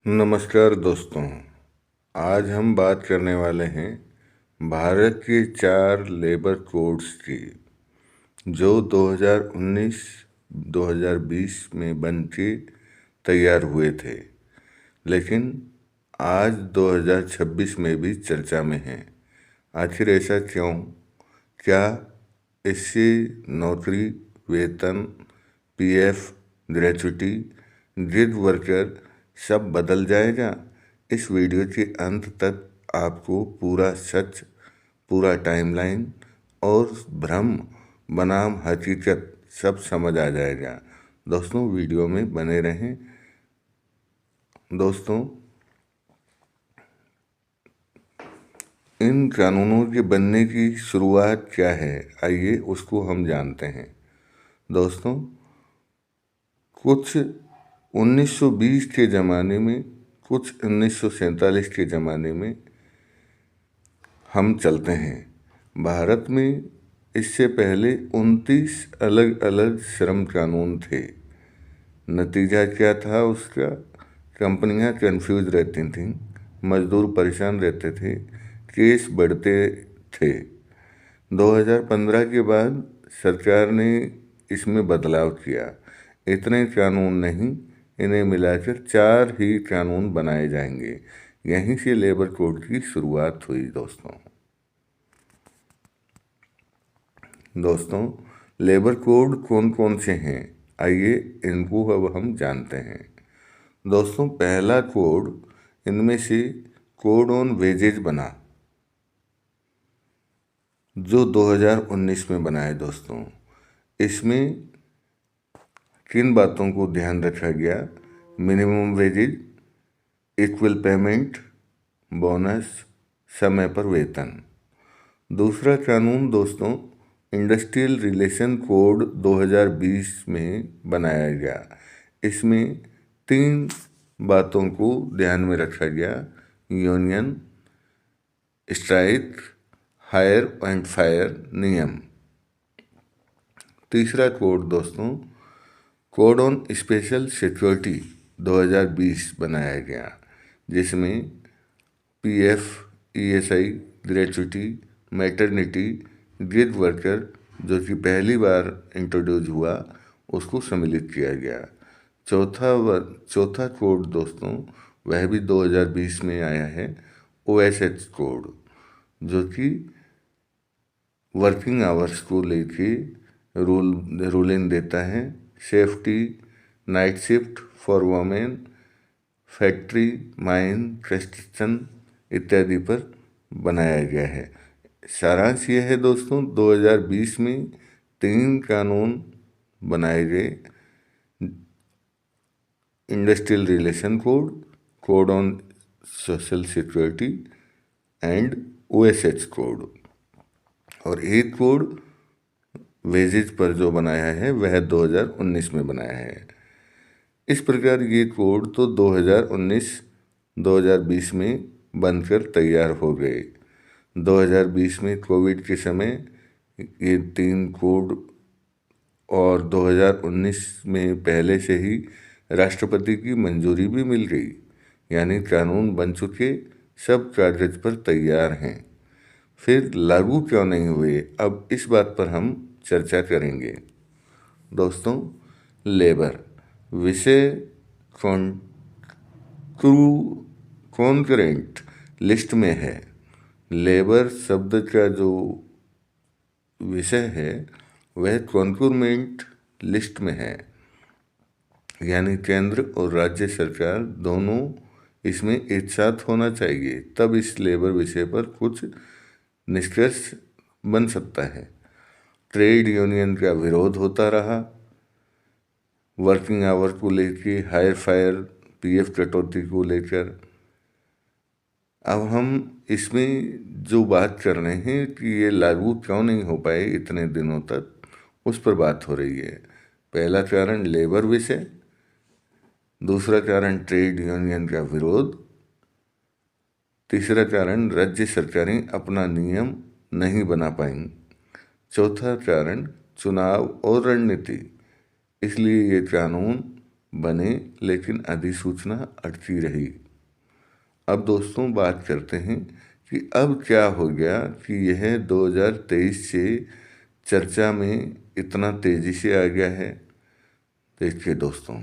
नमस्कार दोस्तों। आज हम बात करने वाले हैं भारत के 4 लेबर कोड्स की, जो 2019-2020 में बन के तैयार हुए थे, लेकिन आज 2026 में भी चर्चा में हैं। आखिर ऐसा क्यों? क्या इससे नौकरी, वेतन, पीएफ, ग्रेच्युटी, गिग वर्कर सब बदल जाएगा? इस वीडियो के अंत तक आपको पूरा सच, पूरा टाइमलाइन और भ्रम बनाम हकीकत सब समझ आ जाएगा। दोस्तों, वीडियो में बने रहें। दोस्तों, इन कानूनों के बनने की शुरुआत क्या है, आइए उसको हम जानते हैं। दोस्तों, कुछ 1920 के ज़माने में, कुछ 1947 के ज़माने में हम चलते हैं। भारत में इससे पहले 29 अलग अलग श्रम कानून थे। नतीजा क्या था उसका? कंपनियां कंफ्यूज रहती थीं, मजदूर परेशान रहते थे, केस बढ़ते थे। 2015 के बाद सरकार ने इसमें बदलाव किया। इतने कानून नहीं, इन्हें मिलाकर 4 ही कानून बनाए जाएंगे। यहीं से लेबर कोड की शुरुआत हुई। दोस्तों, लेबर कोड कौन कौन से हैं, आइए इनको अब हम जानते हैं। दोस्तों, पहला कोड इनमें से कोड ऑन वेजेज बना, जो 2019 में बना है। दोस्तों, इसमें किन बातों को ध्यान रखा गया? Minimum wages, equal payment, bonus, समय पर वेतन। दूसरा कानून दोस्तों, इंडस्ट्रियल रिलेशन कोड 2020 में बनाया गया। इसमें 3 बातों को ध्यान में रखा गया: union, strike, hire and fire नियम। तीसरा कोड दोस्तों, कोड ऑन स्पेशल सिक्योरिटी 2020 बनाया गया, जिसमें PF, ESI, gratuity, maternity, gig worker, जो कि पहली बार इंट्रोड्यूस हुआ, उसको सम्मिलित किया गया। चौथा कोड दोस्तों, वह भी 2020 में आया है, ओएसएच कोड, जो कि वर्किंग आवर्स को लेके रूलिंग देता है। Safety, night shift for women, factory, mine, construction इत्यादि पर बनाया गया है। सारांश यह है दोस्तों, 2020 में 3 कानून बनाए गए: industrial relation code, code on social security and OSH code, और एक कोड वेजेज पर जो बनाया है वह 2019 में बनाया है। इस प्रकार ये कोड तो 2019-2020 में बनकर तैयार हो गए। 2020 में कोविड के समय ये 3 कोड, और 2019 में पहले से ही राष्ट्रपति की मंजूरी भी मिल गई, यानी कानून बन चुके, सब कागज पर तैयार हैं। फिर लागू क्यों नहीं हुए, अब इस बात पर हम चर्चा करेंगे। दोस्तों, लेबर विषय कॉन्करेंट लिस्ट में है। लेबर शब्द का जो विषय है वह कॉन्करेंट लिस्ट में है, यानी केंद्र और राज्य सरकार दोनों इसमें एक साथ होना चाहिए, तब इस लेबर विषय पर कुछ निष्कर्ष बन सकता है। ट्रेड यूनियन का विरोध होता रहा, वर्किंग आवर को लेकर, हायर फायर, पीएफ कटौती को लेकर। अब हम इसमें जो बात कर रहे हैं कि ये लागू क्यों नहीं हो पाए इतने दिनों तक, उस पर बात हो रही है। पहला कारण लेबर विषय, दूसरा कारण ट्रेड यूनियन का विरोध, तीसरा कारण राज्य सरकारें अपना नियम नहीं बना पाईं, चौथा कारण चुनाव और रणनीति। इसलिए ये कानून बने, लेकिन अधिसूचना अटकी रही। अब दोस्तों बात करते हैं कि अब क्या हो गया कि यह 2023 से चर्चा में इतना तेजी से आ गया है। देखिए दोस्तों,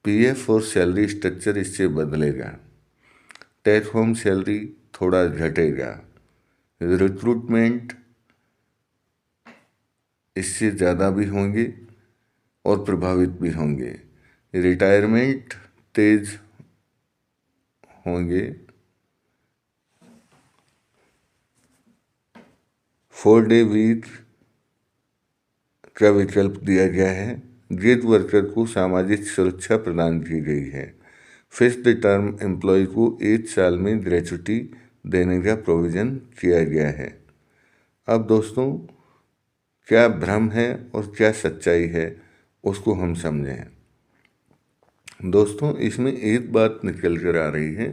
पीएफ और सैलरी स्ट्रक्चर इससे बदलेगा, टेक होम सैलरी थोड़ा घटेगा, रिक्रूटमेंट इससे ज़्यादा भी होंगे और प्रभावित भी होंगे, रिटायरमेंट तेज होंगे, 4 डे वीक का विकल्प दिया गया है, गिग वर्कर को सामाजिक सुरक्षा प्रदान की गई है, फिक्स्ड टर्म एम्प्लॉय को 1 साल में ग्रेच्युटी देने का प्रोविज़न किया गया है। अब दोस्तों क्या भ्रम है और क्या सच्चाई है उसको हम समझें। दोस्तों इसमें एक बात निकल कर आ रही है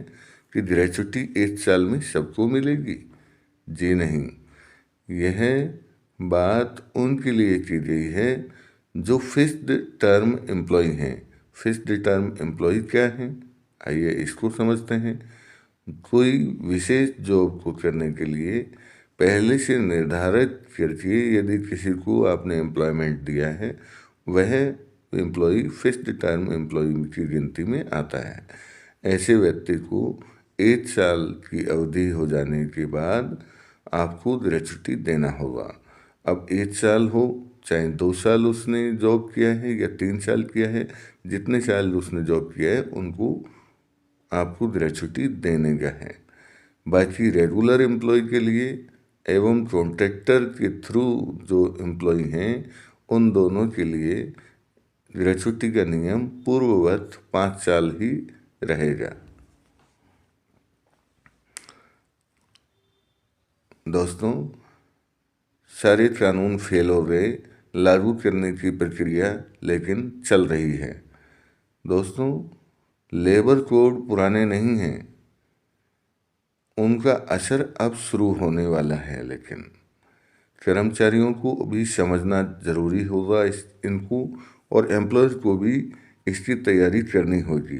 कि ग्रेच्युटी 1 साल में सबको मिलेगी। जी नहीं, यह बात उनके लिए की गई है जो फिक्स्ड टर्म एम्प्लॉय हैं। फिक्स्ड टर्म एम्प्लॉय क्या हैं, आइए इसको समझते हैं। कोई विशेष जॉब को करने के लिए पहले से निर्धारित करके यदि किसी को आपने एम्प्लॉयमेंट दिया है, वह एम्प्लॉय फिक्स्ड टर्म एम्प्लॉय की गिनती में आता है। ऐसे व्यक्ति को 1 साल की अवधि हो जाने के बाद आपको ग्रेच्युटी देना होगा। अब 1 साल हो चाहे 2 साल उसने जॉब किया है या 3 साल किया है, जितने साल उसने जॉब किया है उनको आपको ग्रेच्युटी देने का है। बाकी रेगुलर एम्प्लॉय के लिए एवं कॉन्ट्रैक्टर के थ्रू जो एम्प्लॉय हैं उन दोनों के लिए ग्रेच्युटी का नियम पूर्ववत 5 साल ही रहेगा। दोस्तों सारे कानून फेल हो गए, लागू करने की प्रक्रिया लेकिन चल रही है। दोस्तों लेबर कोड पुराने नहीं हैं, उनका असर अब शुरू होने वाला है, लेकिन कर्मचारियों को भी समझना ज़रूरी होगा इनको, और एम्प्लॉयज़ को भी इसकी तैयारी करनी होगी।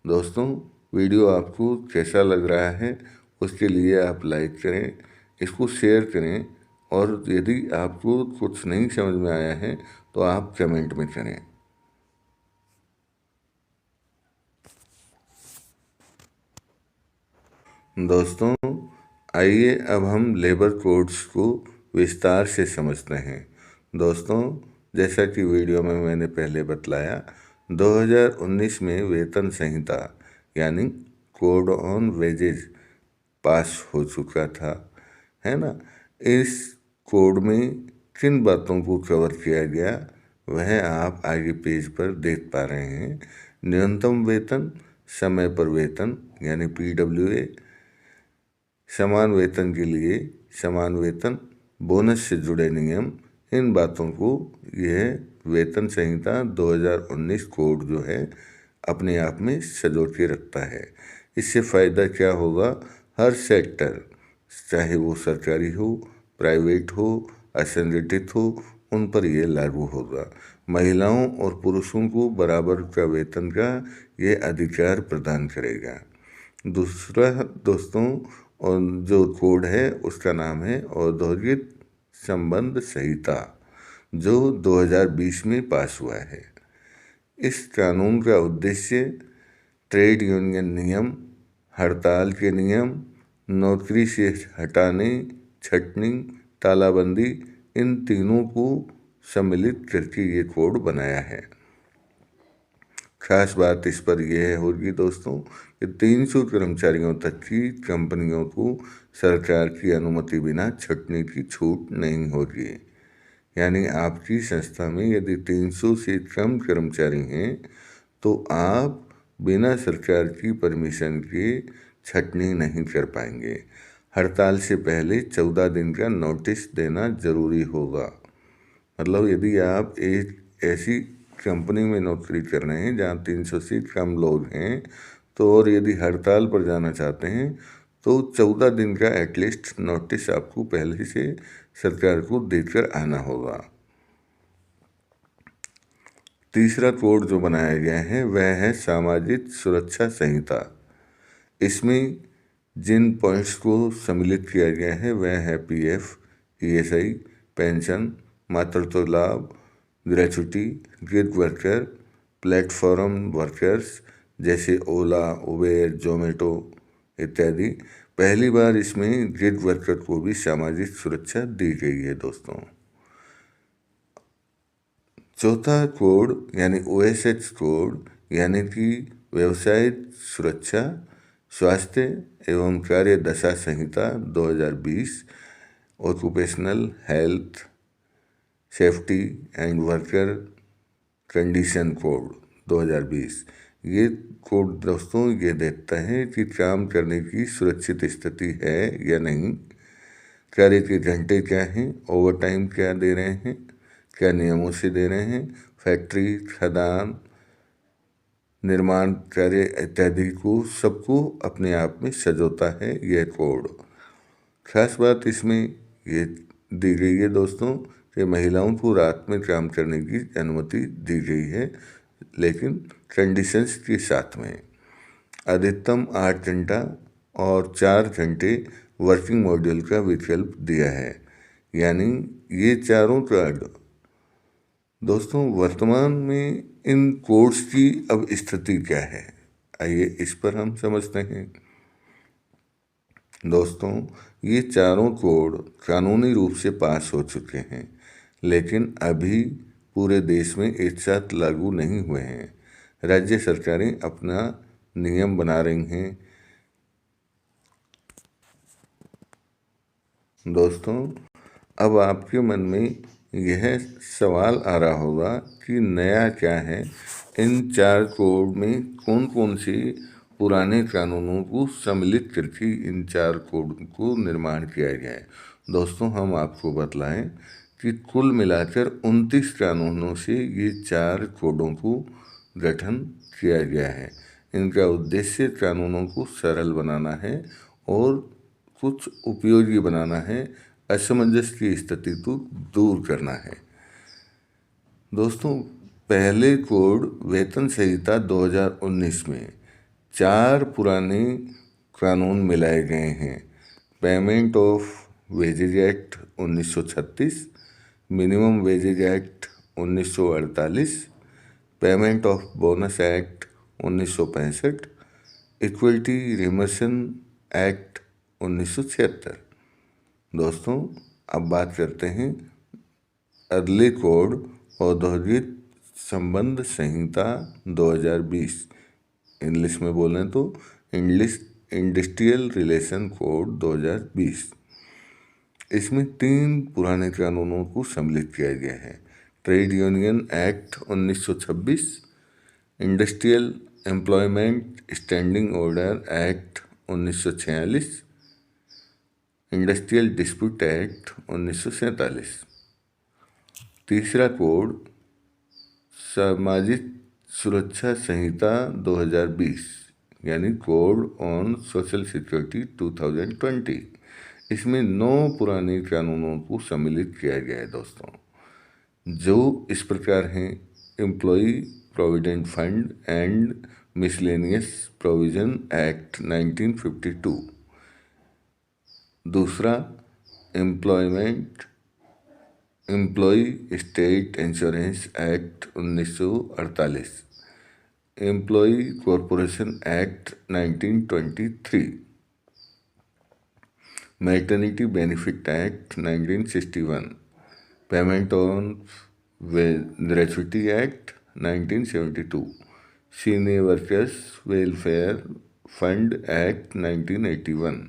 दोस्तों वीडियो आपको कैसा लग रहा है उसके लिए आप लाइक करें, इसको शेयर करें, और यदि आपको कुछ नहीं समझ में आया है तो आप कमेंट में करें। दोस्तों आइए अब हम लेबर कोड्स को विस्तार से समझते हैं। दोस्तों जैसा कि वीडियो में मैंने पहले बतलाया, 2019 में वेतन संहिता यानी कोड ऑन वेजेस पास हो चुका था, है ना। इस कोड में किन बातों को कवर किया गया वह आप आगे पेज पर देख पा रहे हैं। न्यूनतम वेतन, समय पर वेतन यानी PWA, समान वेतन के लिए समान वेतन, बोनस से जुड़े नियम, इन बातों को यह वेतन संहिता 2019 कोड जो है अपने आप में सजो के रखता है। इससे फ़ायदा क्या होगा, हर सेक्टर चाहे वो सरकारी हो, प्राइवेट हो, असंगठित हो, उन पर यह लागू होगा। महिलाओं और पुरुषों को बराबर का वेतन का यह अधिकार प्रदान करेगा। दूसरा दोस्तों और जो कोड है उसका नाम है औद्योगिक संबंध संहिता, जो 2020 में पास हुआ है। इस कानून का उद्देश्य ट्रेड यूनियन नियम, हड़ताल के नियम, नौकरी से हटाने, छंटनी, तालाबंदी, इन तीनों को सम्मिलित करके ये कोड बनाया है। खास बात इस पर यह होगी दोस्तों कि 300 कर्मचारियों तक की कंपनियों को सरकार की अनुमति बिना छंटनी की छूट नहीं होगी। यानी आपकी संस्था में यदि 300 से कम कर्मचारी हैं तो आप बिना सरकार की परमिशन के छंटनी नहीं कर पाएंगे। हड़ताल से पहले 14 दिन का नोटिस देना जरूरी होगा। मतलब यदि आप एक ऐसी कंपनी में नौकरी कर रहे हैं जहाँ 300 से कम लोग हैं तो, और यदि हड़ताल पर जाना चाहते हैं तो 14 दिन का एटलीस्ट नोटिस आपको पहले से सरकार को देकर आना होगा। तीसरा कोड जो बनाया गया है वह है सामाजिक सुरक्षा संहिता। इसमें जिन पॉइंट्स को सम्मिलित किया गया है वह है पीएफ, ईएसआई, पेंशन, मातृत्व लाभ, gratuity, gig worker, platform workers जैसे ओला, उबेर, जोमेटो इत्यादि। पहली बार इसमें गिग वर्कर को भी सामाजिक सुरक्षा दी गई है दोस्तों। चौथा कोड यानी ओएसएच कोड यानी कि व्यवसाय सुरक्षा, स्वास्थ्य एवं कार्य दशा संहिता 2020, occupational health safety and worker condition code 2020। ये कोड दोस्तों ये देखता है कि काम करने की सुरक्षित स्थिति है या नहीं, कार्य के घंटे क्या हैं, ओवर टाइम क्या दे रहे हैं, क्या नियमों से दे रहे हैं, फैक्ट्री, खदान, निर्माण कार्य इत्यादि को सबको अपने आप में सजोता है यह कोड। खास बात इसमें ये दी गई है दोस्तों कि महिलाओं को रात में काम करने की अनुमति दी गई है, लेकिन कंडीशंस के साथ में। अधिकतम 8 घंटा और 4 घंटे वर्किंग मॉड्यूल का विकल्प दिया है। यानी ये चारों कार्ड दोस्तों वर्तमान में इन कोड्स की अब स्थिति क्या है, आइए इस पर हम समझते हैं। दोस्तों ये चारों कोड कानूनी रूप से पास हो चुके हैं, लेकिन अभी पूरे देश में एक साथ लागू नहीं हुए हैं। राज्य सरकारें अपना नियम बना रही हैं। दोस्तों अब आपके मन में यह सवाल आ रहा होगा कि नया क्या है, इन 4 कोड में कौन कौन से पुराने कानूनों को सम्मिलित करके इन 4 कोड को निर्माण किया गया है। दोस्तों हम आपको बतलाएं कि कुल मिलाकर 29 कानूनों से ये 4 कोडों को गठन किया गया है। इनका उद्देश्य कानूनों को सरल बनाना है और कुछ उपयोगी बनाना है, असमंजस की स्थिति को दूर करना है। दोस्तों पहले कोड वेतन संहिता 2019 में 4 पुराने कानून मिलाए गए हैं। Payment of wages act 1936, minimum wages act 1948, payment of bonus act 1965, equality remuneration act 1976। दोस्तों अब बात करते हैं अगले कोड औद्योगिक संबंध संहिता 2020। इंग्लिश में बोलें तो इंडस्ट्रियल रिलेशन कोड 2020। इसमें 3 पुराने कानूनों को सम्मिलित किया गया है। Trade union act 1926, industrial employment standing order act 1946, industrial dispute act 1947। तीसरा कोड सामाजिक सुरक्षा संहिता 2020 यानी कोड ऑन सोशल सिक्योरिटी 2020। इसमें 9 पुराने कानूनों को सम्मिलित किया गया है दोस्तों, जो इस प्रकार हैं। Employ provident fund and miscellaneous provision act 1952। दूसरा employ state insurance act 1948, employ corporation act 1923, maternity benefit act 1961, payment on gratuity act 1972, senior workers welfare fund act 1981,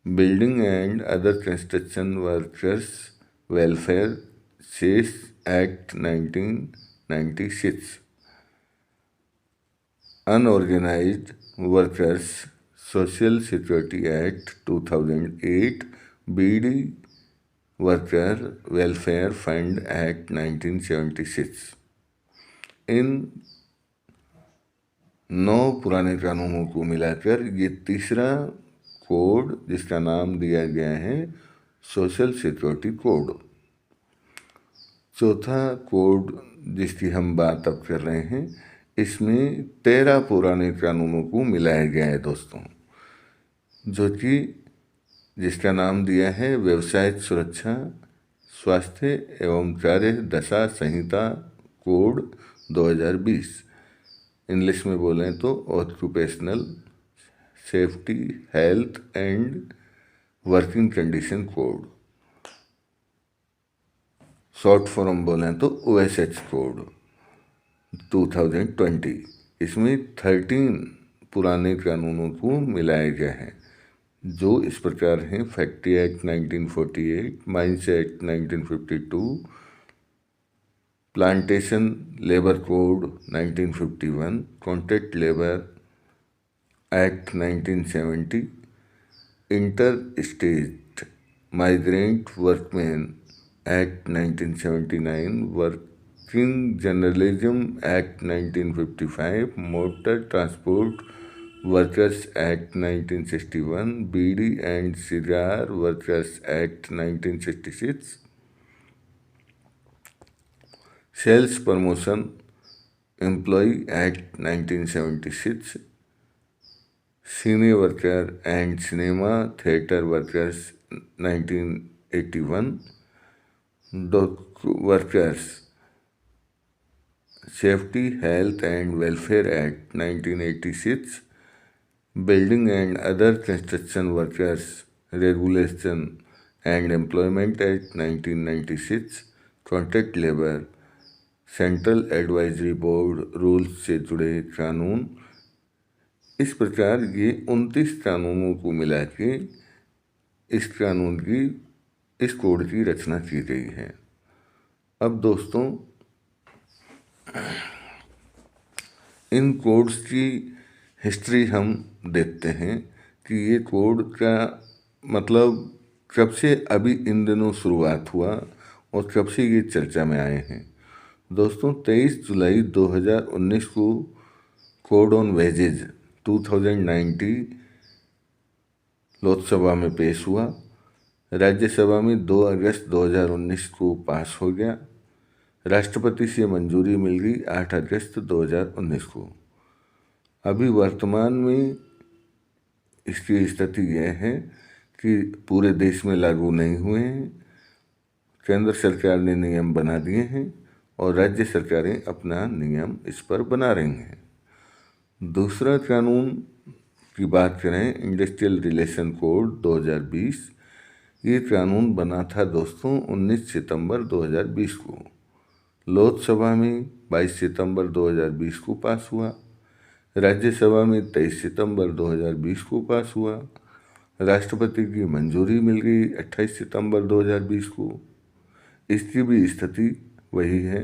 building and other construction workers welfare cess act 1996, unorganised workers social security act 2008, beedi worker welfare fund act 1976। इन 9 पुराने कानूनों को मिलाकर ये तीसरा code जिसका नाम दिया गया है सोशल सिक्योरिटी कोड। चौथा कोड जिसकी हम बात अब कर रहे हैं, इसमें 13 पुराने कानूनों को मिलाया गया है दोस्तों, जो कि जिसका नाम दिया है व्यवसाय सुरक्षा स्वास्थ्य एवं कार्य दशा संहिता कोड 2020। इंग्लिश में बोलें तो occupational safety health and working condition code, short form बोलें तो OSH कोड 2020। इसमें 13 पुराने कानूनों को मिलाया गया है, जो इस प्रकार हैं: factory act 1948, mines act 1952, plantation labour code 1951, contract labour act 1970, inter state migrant workman act 1979, working journalism act 1955, motor transport workers act 1961, beedi and cigar workers act 1966, sales promotion employ act 1976, cine worker and cinema theatre workers 1981, dock workers safety health and welfare act 1986, building and other construction workers regulation and employment act 1996, contract labour central advisory board rules से जुड़े कानून। इस प्रकार ये 29 कानूनों को मिला के इस कोड की रचना की गई है। अब दोस्तों, इन कोड्स की हिस्ट्री हम देखते हैं कि ये कोड का मतलब कब से अभी इन दिनों शुरुआत हुआ और कब से ये चर्चा में आए हैं। दोस्तों, 23 जुलाई 2019 को कोड ऑन वेजेज 2090 लोकसभा में पेश हुआ। राज्यसभा में 2 अगस्त 2019 को पास हो गया। राष्ट्रपति से मंजूरी मिल गई 8 अगस्त 2019 को। अभी वर्तमान में इसकी स्थिति यह है कि पूरे देश में लागू नहीं हुए हैं। केंद्र सरकार ने नियम बना दिए हैं और राज्य सरकारें अपना नियम इस पर बना रही हैं। दूसरा कानून की बात करें, इंडस्ट्रियल रिलेशन कोड 2020। ये कानून बना था दोस्तों 19 सितंबर 2020 को। लोकसभा में 22 सितंबर 2020 को पास हुआ। राज्यसभा में 23 सितंबर 2020 को पास हुआ। राष्ट्रपति की मंजूरी मिल गई 28 सितंबर 2020 को। इसकी भी स्थिति वही है,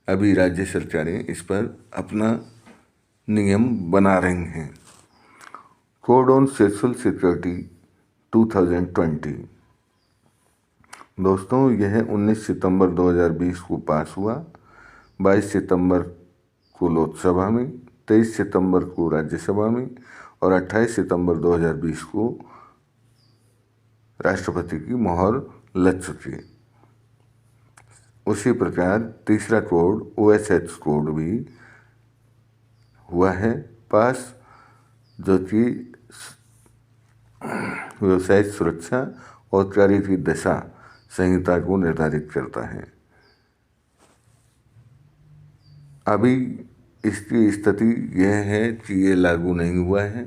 अभी राज्य सरकारें इस पर अपना नियम बना रही हैं। Code on social security 2020। दोस्तों, यह 19 सितंबर 2020 को पास हुआ। 22 सितंबर को लोकसभा में, 23 सितंबर को राज्यसभा में और 28 सितंबर 2020 को राष्ट्रपति की मोहर लग चुकी। उसी प्रकार तीसरा कोड OSH कोड भी हुआ है पास, जो कि व्यवसाय सुरक्षा और कार्य की दशा संहिता को निर्धारित करता है। अभी इसकी स्थिति यह है कि ये लागू नहीं हुआ है।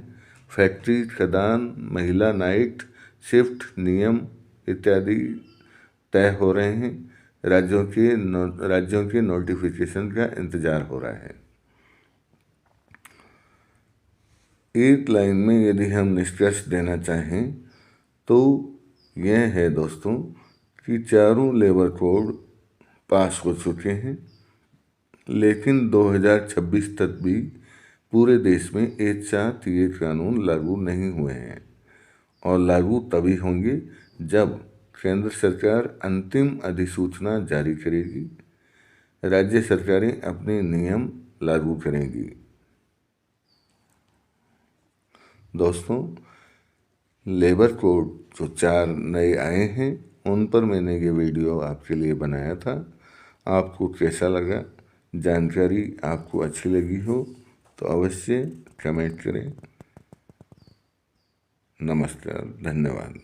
फैक्ट्री, खदान, महिला नाइट शिफ्ट नियम इत्यादि तय हो रहे हैं। राज्यों के नोटिफिकेशन का इंतजार हो रहा है। एक लाइन में यदि हम निष्कर्ष देना चाहें तो यह है दोस्तों कि चारों लेबर कोड पास हो चुके हैं, लेकिन 2026 तक भी पूरे देश में एक साथ ये कानून लागू नहीं हुए हैं और लागू तभी होंगे जब केंद्र सरकार अंतिम अधिसूचना जारी करेगी, राज्य सरकारें अपने नियम लागू करेंगी। दोस्तों, लेबर कोड जो 4 नए आए हैं उन पर मैंने ये वीडियो आपके लिए बनाया था। आपको कैसा लगा, जानकारी आपको अच्छी लगी हो तो अवश्य कमेंट करें। नमस्कार, धन्यवाद।